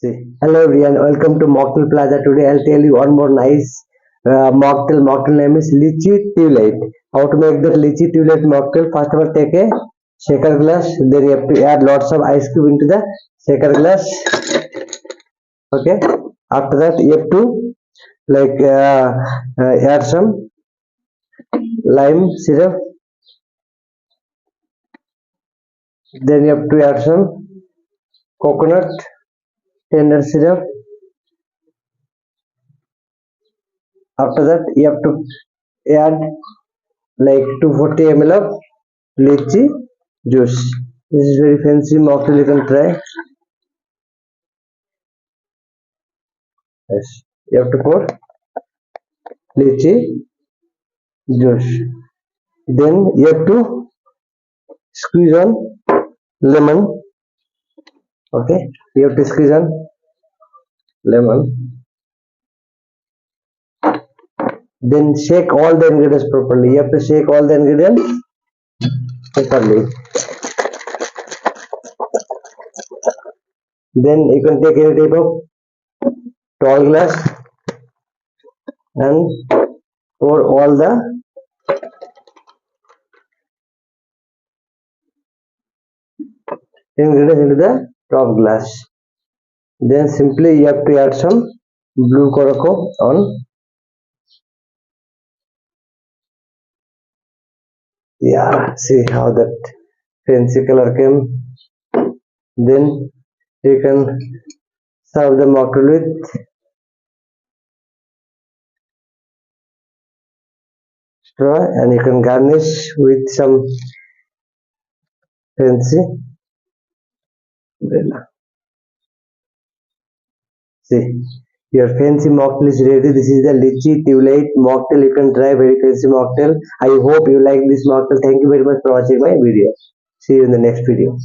See, hello everyone, welcome to Mocktail Plaza. Today I'll tell you one more nice mocktail. Mocktail name is Litchi Twilight. How to make the Litchi Twilight mocktail? First of all, take a shaker glass. Then you have to add lots of ice cube into the shaker glass. Okay. After that, you have to add some lime syrup. Then you have to add some coconut tender syrup. After that, you have to add like 240 ml of lychee juice. This is very fancy mocktail, you can try. Yes, you have to pour lychee juice. Then you have to squeeze on lemon. Okay, you have to squeeze on lemon. Then shake all the ingredients properly. You have to shake all the ingredients properly. Then you can take any type of tall glass and pour all the ingredients into the top glass. Then simply you have to add some blue Curacao on. Yeah, see how that fancy color came. Then you can serve the mocktail with straw, and you can garnish with some fancy umbrella. See, your fancy mocktail is ready. This is the Litchi Twilight mocktail. You can try, very fancy mocktail. I hope you like this mocktail. Thank you very much for watching my video. See you in the next video.